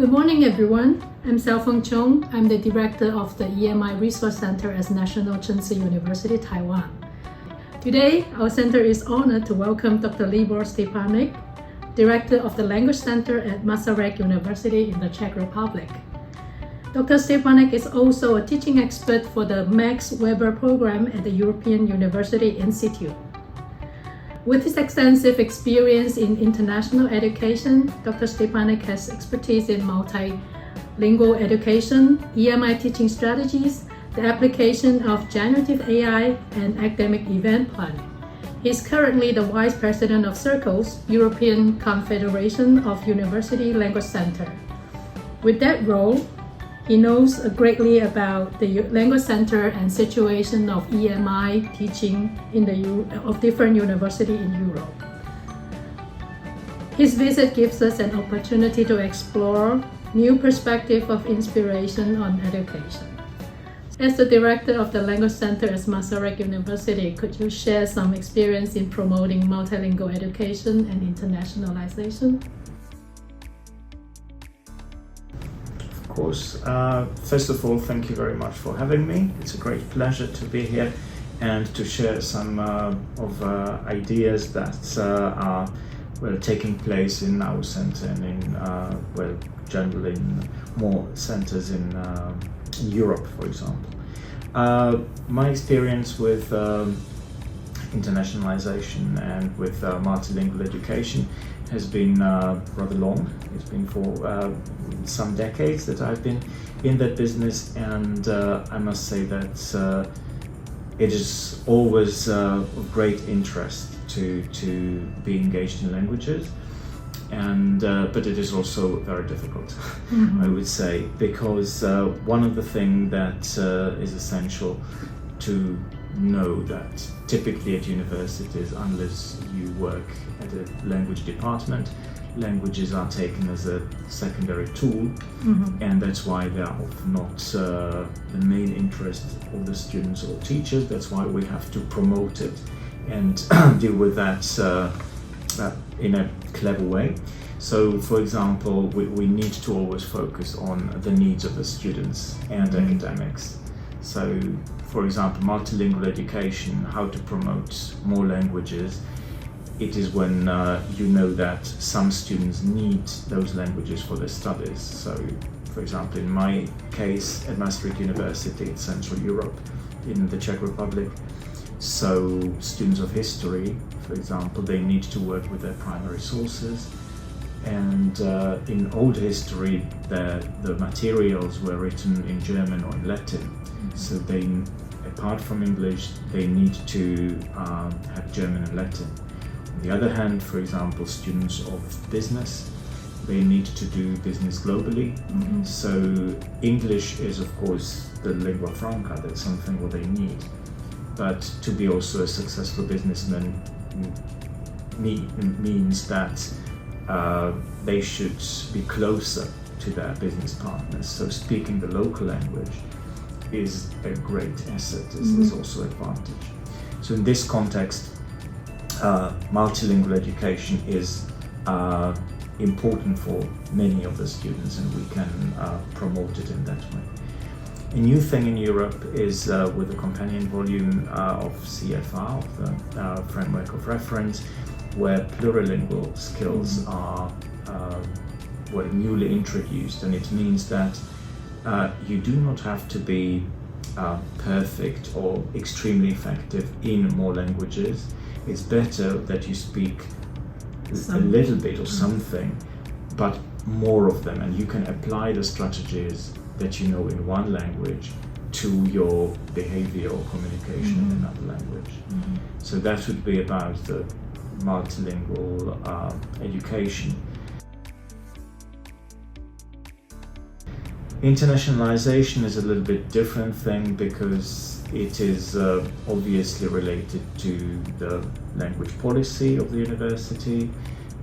Good morning, everyone. I'm Xiaofeng Chong. I'm the director of the EMI Resource Center at National Czech University, Taiwan. Today, our center is honored to welcome Dr. Libor Štěpánek, director of the Language Center at Masaryk University in the Czech Republic. Dr. Štěpánek is also a teaching expert for the Max Weber program at the European University Institute. With his extensive experience in international education, Dr. Štěpánek has expertise in multilingual education, EMI teaching strategies, the application of generative AI, and academic event planning. He is currently the Vice President of CIRCLES, European Confederation of University Language Center. With that role, he knows greatly about the Language Center and situation of EMI teaching of different universities in Europe. His visit gives us an opportunity to explore new perspective of inspiration on education. As the director of the Language Center at Masaryk University, could you share some experience in promoting multilingual education and internationalization? Of course. First of all, thank you very much for having me. It's a great pleasure to be here and to share some of ideas that are taking place in our center and in generally in more centers in Europe, for example. My experience with internationalization and with multilingual education has been rather long. It's been for some decades that I've been in that business, and I must say that it is always of great interest to be engaged in languages, and but it is also very difficult, I would say, because one of the things that is essential to know that typically at universities, unless you work at a language department, languages are taken as a secondary tool, and that's why they are often not the main interest of the students or teachers. That's why we have to promote it and deal with that in a clever way. So, for example, we need to always focus on the needs of the students and academics. So, for example, multilingual education, how to promote more languages. It is when you know that some students need those languages for their studies. So, for example, in my case at Masaryk University in Central Europe, in the Czech Republic, so students of history, for example, they need to work with their primary sources. And in old history, the materials were written in German or in Latin. So they, apart from English, they need to have German and Latin. On the other hand, for example, students of business, they need to do business globally. So English is, of course, the lingua franca. That's something what they need. But to be also a successful businessman means that they should be closer to their business partners. So speaking the local language is a great asset, is also an advantage. So in this context, multilingual education is important for many of the students, and we can promote it in that way. A new thing in Europe is with the companion volume of CFR, of the Framework of Reference, where plurilingual skills are newly introduced, and it means that you do not have to be perfect or extremely effective in more languages. It's better that you speak a little bit or something, but more of them, and you can apply the strategies that you know in one language to your behavior or communication in another language. So that would be about the multilingual education. Internationalization is a little bit different thing because it is obviously related to the language policy of the university,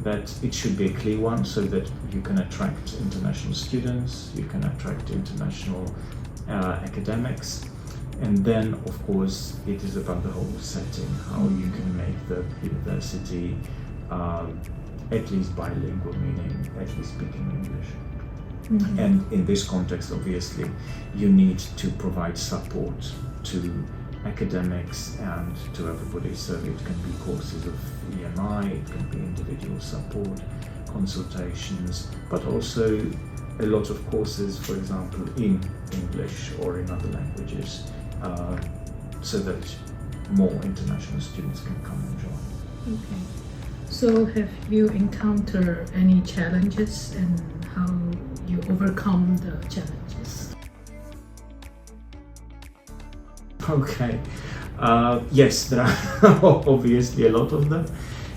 that it should be a clear one so that you can attract international students, you can attract international academics, and then of course it is about the whole setting, how you can make the university at least bilingual, meaning at least speaking English. And in this context, obviously, you need to provide support to academics and to everybody. So it can be courses of EMI, it can be individual support, consultations, but also a lot of courses, for example, in English or in other languages, so that more international students can come and join. Okay. So have you encountered any challenges and how you overcome the challenges? Okay. Yes, there are obviously a lot of them.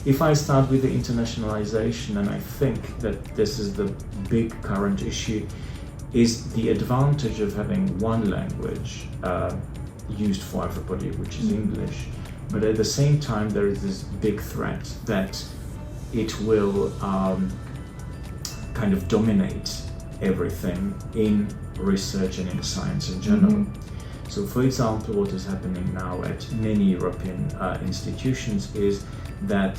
If I start with the internationalization, and I think that this is the big current issue, is the advantage of having one language used for everybody, which is English. But at the same time, there is this big threat that it will kind of dominate everything in research and in science in general. So, for example, what is happening now at many European institutions is that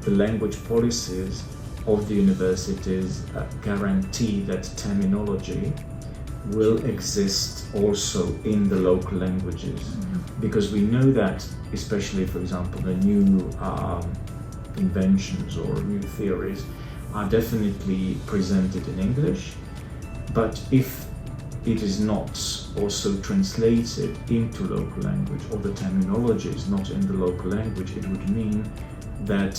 the language policies of the universities guarantee that terminology will exist also in the local languages. Because we know that, especially, for example, the new inventions or new theories are definitely presented in English, but if it is not also translated into local language, or the terminology is not in the local language, it would mean that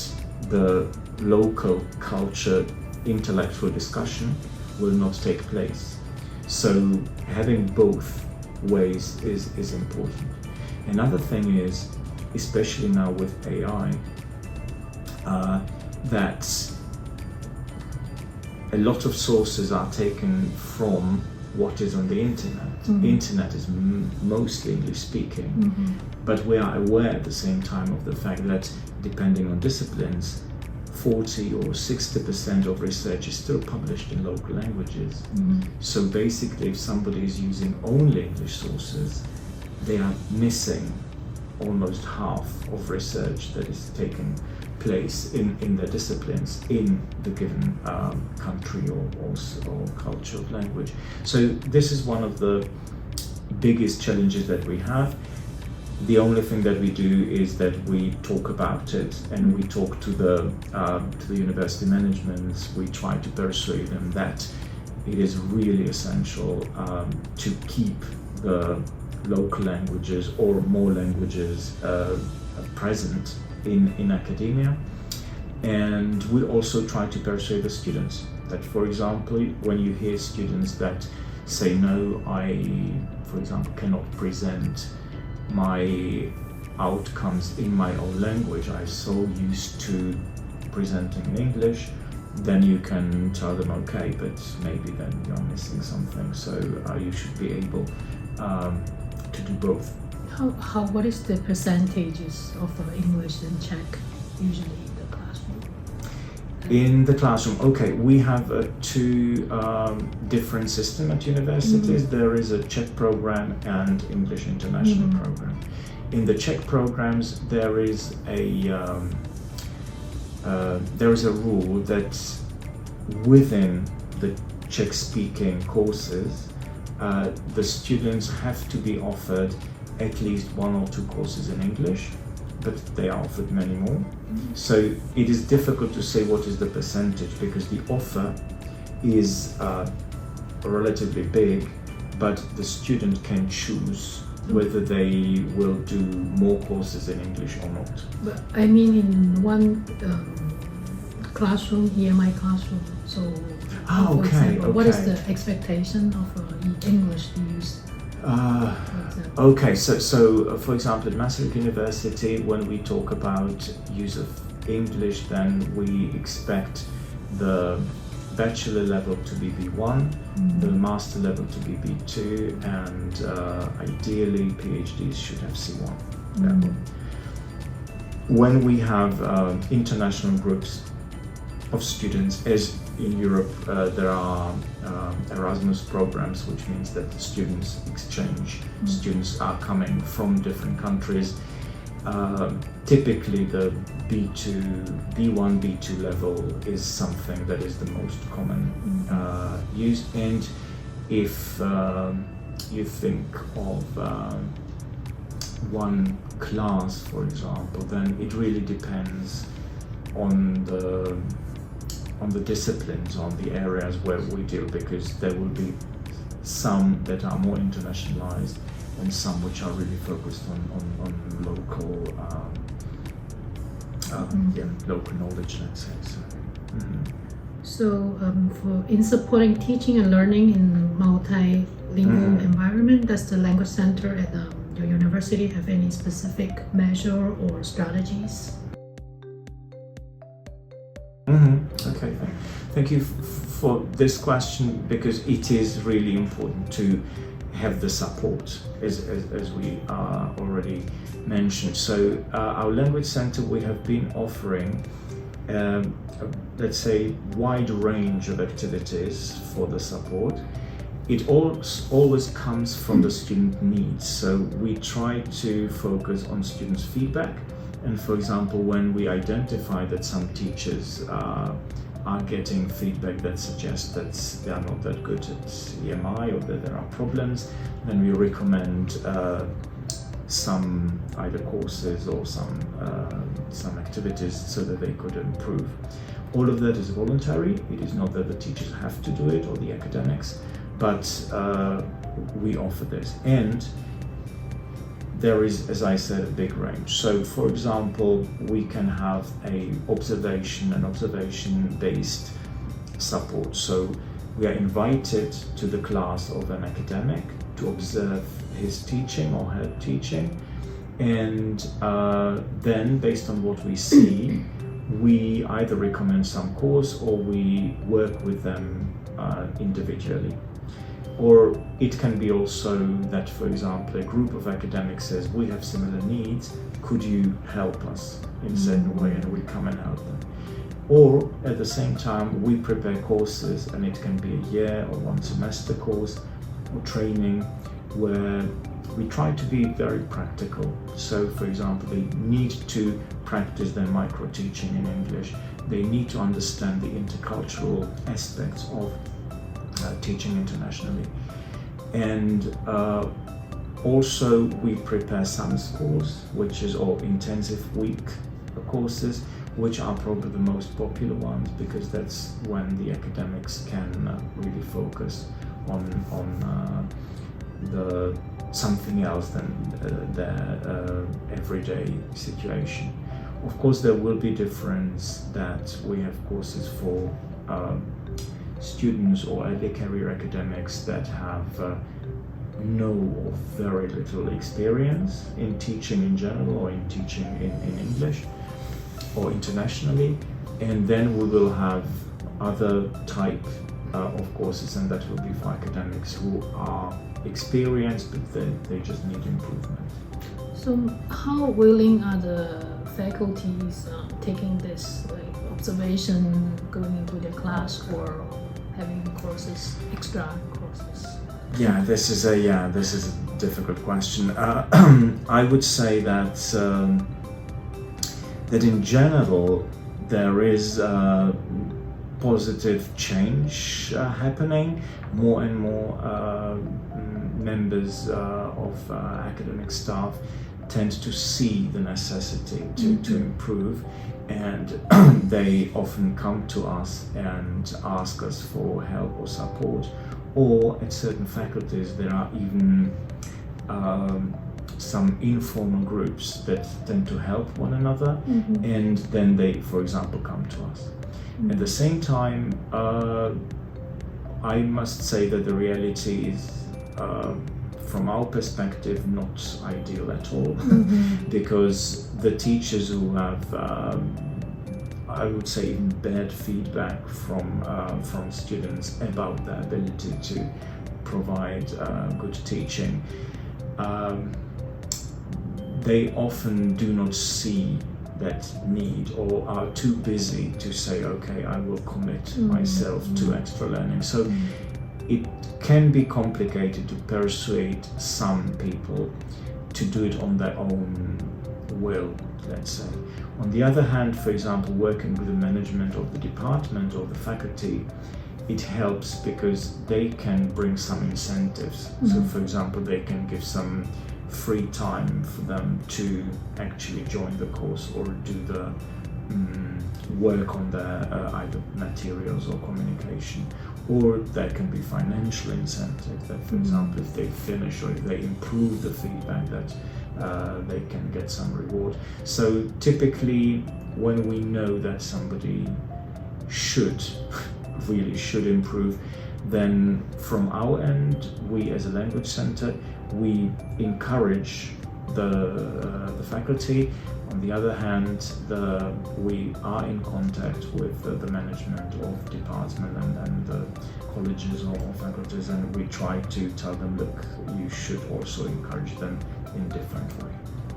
the local culture intellectual discussion will not take place. So having both ways is important. Another thing is, especially now with AI, that a lot of sources are taken from what is on the internet. The internet is mostly English speaking, but we are aware at the same time of the fact that depending on disciplines, 40 or 60% of research is still published in local languages. So basically, if somebody is using only English sources, they are missing almost half of research that is taking place in their disciplines in the given country or culture of language. So this is one of the biggest challenges that we have. The only thing that we do is that we talk about it, and we talk to the university management. We try to persuade them that it is really essential to keep the local languages or more languages present in academia. And we also try to persuade the students that, for example, when you hear students that say, no, I, for example, cannot present my outcomes in my own language, I'm so used to presenting in English, then you can tell them, okay, but maybe then you're missing something, so you should be able to do both. What is the percentages of English and Czech usually in the classroom? In the classroom, okay, we have two different systems at universities. There is a Czech program and English International program. In the Czech programs, there is a rule that within the Czech-speaking courses, the students have to be offered at least one or two courses in English, but they are offered many more. So it is difficult to say what is the percentage, because the offer is relatively big, but the student can choose whether they will do more courses in English or not. But I mean, in one classroom, EMI classroom, so for example, what is the expectation of English use? Okay, so for example, at Masaryk University, when we talk about use of English, then we expect the bachelor level to be B1, the master level to be B2, and ideally PhDs should have C1 level. When we have international groups of students, as in Europe there are Erasmus programs, which means that the students exchange. Students are coming from different countries. Typically the B1, B2 level is something that is the most common used. And if you think of one class, for example, then it really depends on the disciplines, on the areas where we deal, because there will be some that are more internationalized and some which are really focused on local local knowledge, let's say. So, in supporting teaching and learning in multilingual environment, does the language center at your university have any specific measure or strategies? Okay, thank you for this question, because it is really important to have the support, as we already mentioned. So our language center, we have been offering let's say wide range of activities for the support. It always comes from the student needs, so we try to focus on students' feedback. And for example, when we identify that some teachers are getting feedback that suggests that they are not that good at EMI or that there are problems, then we recommend some either courses or some activities so that they could improve. All of that is voluntary. It is not that the teachers have to do it or the academics, but we offer this. And there is, as I said, a big range. So, for example, we can have an observation-based support. So we are invited to the class of an academic to observe his teaching or her teaching, and then based on what we see, we either recommend some course or we work with them individually. Or it can be also that, for example, a group of academics says, we have similar needs, could you help us in a certain way, and we come and help them. Or at the same time, we prepare courses, and it can be a year or one semester course or training where we try to be very practical. So, for example, they need to practice their micro-teaching in English. They need to understand the intercultural aspects of teaching internationally. And also we prepare summer schools, or intensive week courses, which are probably the most popular ones, because that's when the academics can really focus on the something else than their everyday situation. Of course, there will be difference that we have courses for students or early career academics that have no or very little experience in teaching in general or in teaching in English or internationally, and then we will have other type of courses, and that will be for academics who are experienced but they just need improvement. So how willing are the faculties taking this observation, going into their class, or having courses, extra courses? Yeah, this is a difficult question. I would say that in general there is positive change happening. More and more members of academic staff tend to see the necessity to improve, and they often come to us and ask us for help or support. Or at certain faculties there are even some informal groups that tend to help one another, and then they, for example, come to us. At the same time, I must say that the reality is, from our perspective, not ideal at all, because the teachers who have, I would say, even bad feedback from students about their ability to provide good teaching, they often do not see that need, or are too busy to say, okay, I will commit myself to extra learning. So it can be complicated to persuade some people to do it on their own will, let's say. On the other hand, for example, working with the management of the department or the faculty, it helps because they can bring some incentives. So for example, they can give some free time for them to actually join the course or do the work on their either materials or communication. Or there can be financial incentive that, for example, if they finish or if they improve the feedback, that they can get some reward. So typically, when we know that somebody really should improve, then from our end, we as a language center, we encourage the faculty. On the other hand, we are in contact with the management of department and the colleges or faculties, and we try to tell them, look, you should also encourage them in different way.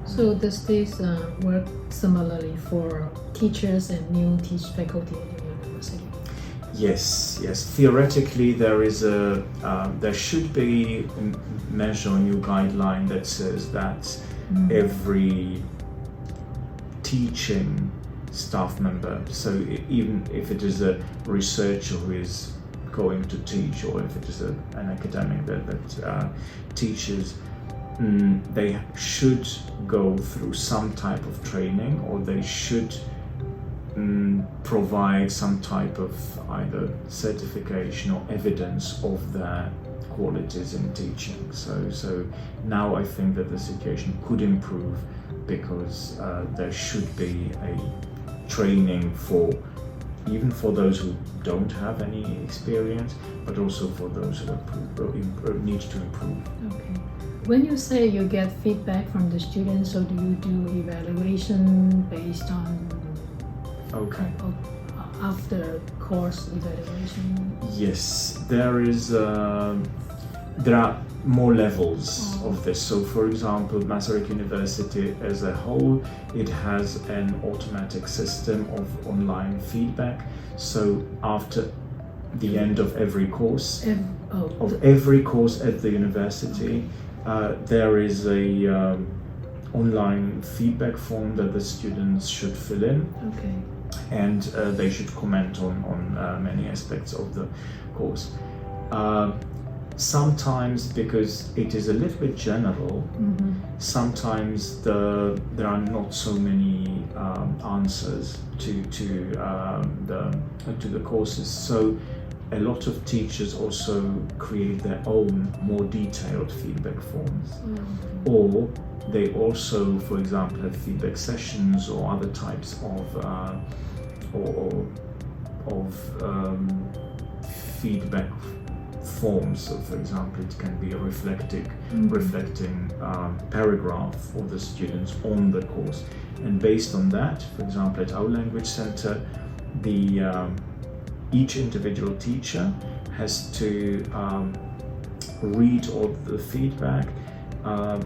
So does this work similarly for teachers and new faculty at the university? Yes. Theoretically, there should be a measure, a new guideline that says that every teaching staff member, so even if it is a researcher who is going to teach, or if it is an academic that teaches, they should go through some type of training, or they should provide some type of either certification or evidence of their qualities in teaching. So now I think that the situation could improve, because there should be a training even for those who don't have any experience, but also for those who need to improve. Okay. When you say you get feedback from the students, so do you do evaluation based on after course evaluation? Yes, there are more levels of this. So for example, Masaryk University as a whole, it has an automatic system of online feedback. So after the end of every course, every course at the university, there is a online feedback form that the students should fill in. Okay. And they should comment on many aspects of the course. Sometimes, because it is a little bit general, sometimes there are not so many answers to the courses. So a lot of teachers also create their own more detailed feedback forms, or they also, for example, have feedback sessions or other types of feedback forms. So for example, it can be a reflecting paragraph of the students on the course, and based on that, for example, at our language center, each individual teacher has to read all the feedback,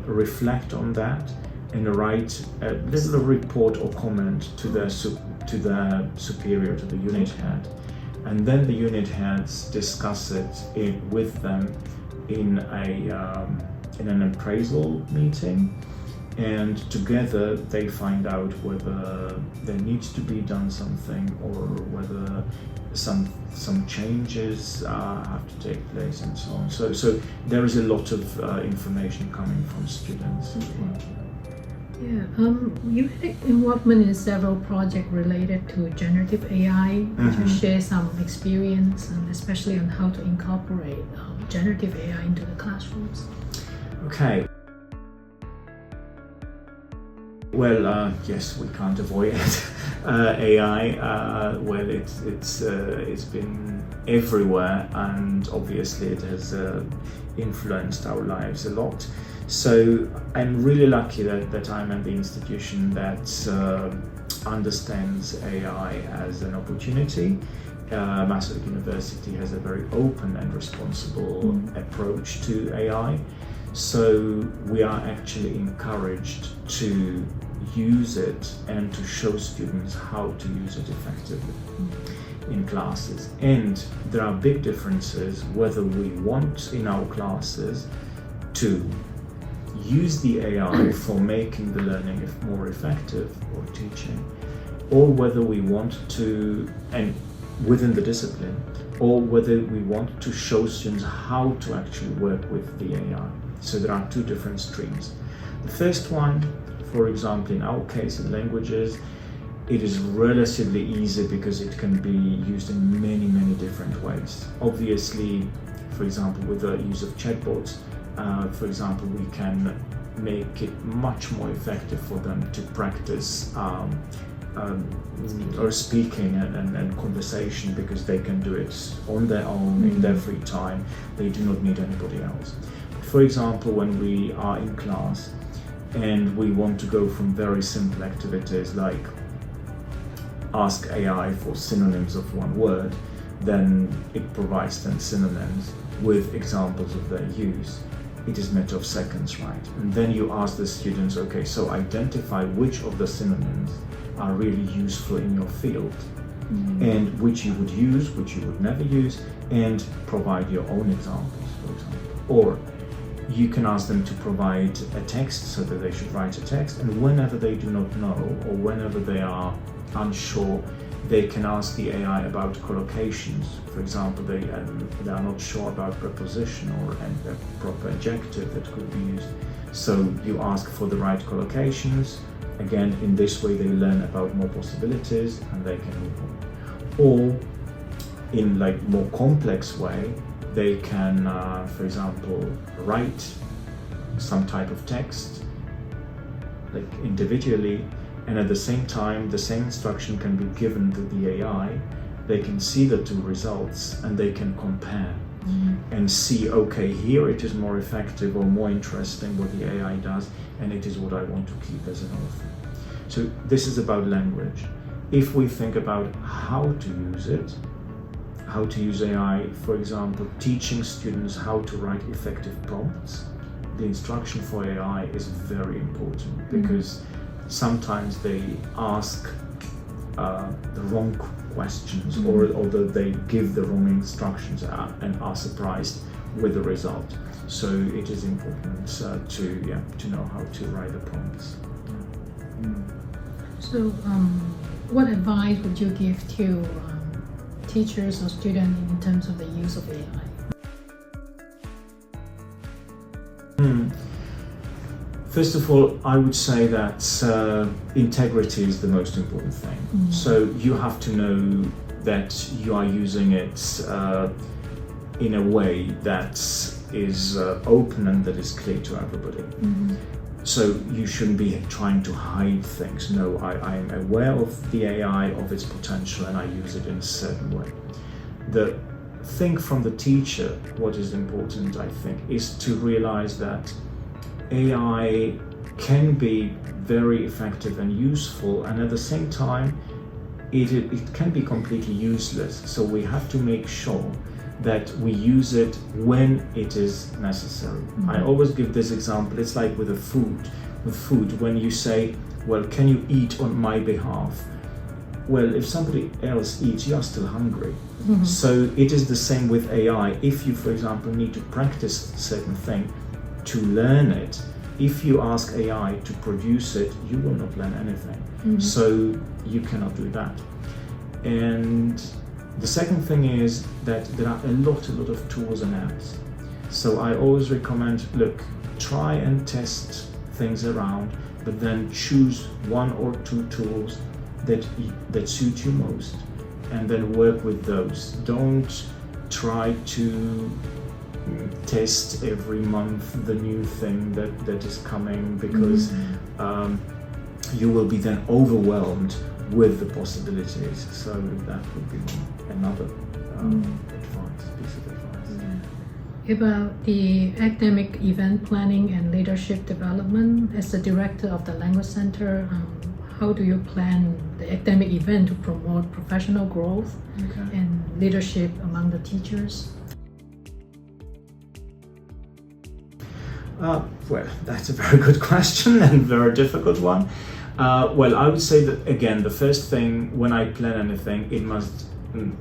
reflect on that, and write a little report or comment to their superior, to the unit head. And then the unit heads discuss it with them in an appraisal meeting, and together they find out whether there needs to be done something, or whether some changes have to take place, and so on. So there is a lot of information coming from students as well. Yeah, you had involvement in several projects related to generative AI. Could you share some experience, and especially on how to incorporate generative AI into the classrooms? Okay. Well, yes, we can't avoid it. AI. Well, it's been everywhere, and obviously it has influenced our lives a lot. So I'm really lucky that I'm at the institution that understands AI as an opportunity. Masaryk University has a very open and responsible approach to AI. So we are actually encouraged to use it and to show students how to use it effectively in classes. And there are big differences whether we want in our classes to use the AI for making the learning more effective or teaching, or whether we want to, and within the discipline, or whether we want to show students how to actually work with the AI. So there are two different streams. The first one, for example, in our case in languages, it is relatively easy because it can be used in many, many different ways. Obviously, for example, with the use of chatbots, for example, we can make it much more effective for them to practice or speaking and conversation, because they can do it on their own in their free time. They do not need anybody else. For example, when we are in class and we want to go from very simple activities like ask AI for synonyms of one word, then it provides them synonyms with examples of their use. It is a matter of seconds, right? And then you ask the students, okay, so identify which of the synonyms are really useful in your field, and which you would use, which you would never use, and provide your own examples, for example. Or you can ask them to provide a text, so that they should write a text, and whenever they do not know, or whenever they are unsure, they can ask the AI about collocations. For example, they are not sure about preposition or a proper adjective that could be used. So you ask for the right collocations. Again, in this way they learn about more possibilities and they can move on. Or in like more complex way, they can, for example, write some type of text like individually, and at the same time the same instruction can be given to the AI. They can see the two results and they can compare and see, okay, here it is more effective or more interesting what the AI does, and it is what I want to keep as an author. So this is about language. If we think about how to use it, how to use AI, for example, teaching students how to write effective prompts, the instruction for AI is very important, because sometimes they ask the wrong questions, or they give the wrong instructions and are surprised with the result. So it is important to know how to write the prompts. So what advice would you give to teachers or students in terms of the use of AI? First of all, I would say that integrity is the most important thing. So you have to know that you are using it in a way that is open and that is clear to everybody. So you shouldn't be trying to hide things. No, I am aware of the AI, of its potential, and I use it in a certain way. The thing from the teacher, what is important, I think, is to realize that AI can be very effective and useful, and at the same time it can be completely useless. So we have to make sure that we use it when it is necessary. I always give this example. It's like with food, when you say, well, can you eat on my behalf? Well, if somebody else eats, you are still hungry. So it is the same with AI. If you, for example, need to practice a certain thing to learn it, if you ask AI to produce it, you will not learn anything. So you cannot do that. And the second thing is that there are a lot of tools and apps. So I always recommend, look, try and test things around, but then choose one or two tools that suit you most, and then work with those. Don't try to test every month the new thing that is coming, because you will be then overwhelmed with the possibilities. So that would be another piece of advice. About the academic event planning and leadership development, as the director of the Language Center, how do you plan the academic event to promote professional growth and leadership among the teachers? Well, that's a very good question and very difficult one. Well, I would say that, again, the first thing when I plan anything, it must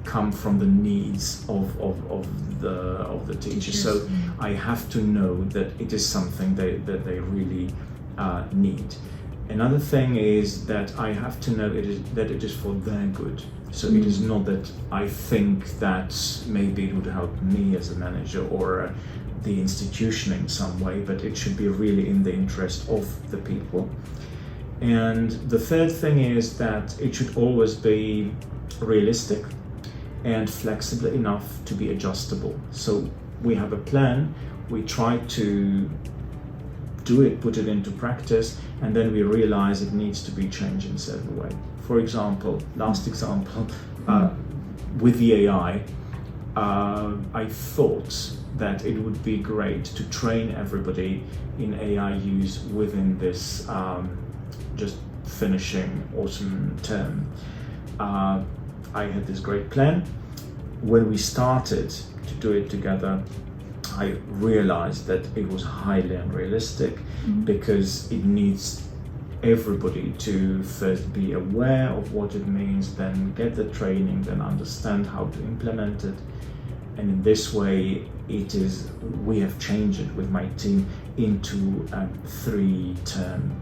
come from the needs of the teacher. So I have to know that it is something that they really need. Another thing is that I have to know that it is for their good. So it is not that I think that maybe it would help me as a manager or the institution in some way, but it should be really in the interest of the people. And the third thing is that it should always be realistic and flexible enough to be adjustable. So we have a plan, we try to do it, put it into practice, and then we realize it needs to be changed in a certain way. For example, last example, with the AI, I thought that it would be great to train everybody in AI use within this just finishing autumn term. I had this great plan. When we started to do it together, I realized that it was highly unrealistic because it needs everybody to first be aware of what it means, then get the training, then understand how to implement it. And in this way, we have changed it with my team into a 3-term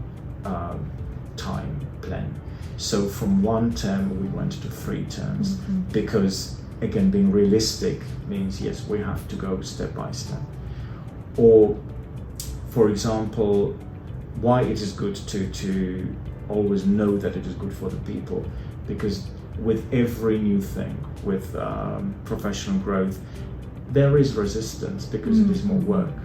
time plan. So from 1 term, we went to 3 terms because, again, being realistic means, yes, we have to go step by step. Or, for example, why it is good to always know that it is good for the people, because with every new thing, with professional growth, there is resistance because it is more work.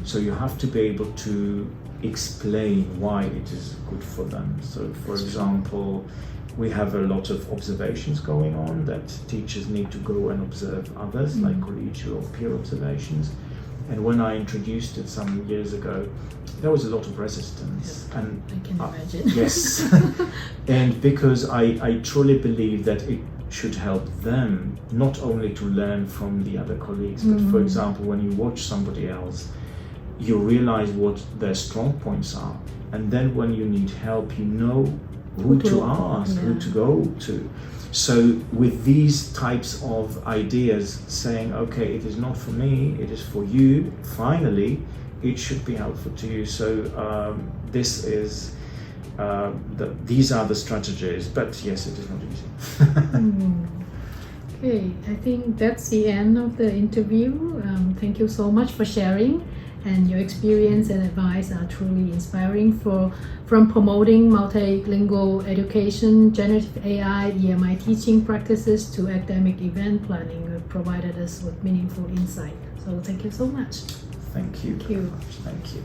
So you have to be able to explain why it is good for them. So, for example, we have a lot of observations going on that teachers need to go and observe others, like collegial or peer observations. And when I introduced it some years ago, there was a lot of resistance. Yeah, and I can imagine. Yes. And because I truly believe that it should help them not only to learn from the other colleagues, but for example, when you watch somebody else, you realize what their strong points are. And then when you need help, you know who to ask, who to go to. So with these types of ideas, saying, okay, it is not for me, it is for you, finally, it should be helpful to you. So these are the strategies, but yes, it is not easy. Okay, I think that's the end of the interview. Thank you so much for sharing, and your experience and advice are truly inspiring from promoting multilingual education, generative AI, EMI teaching practices to academic event planning. You have provided us with meaningful insight. So thank you so much. Thank you. Thank you. Thank you.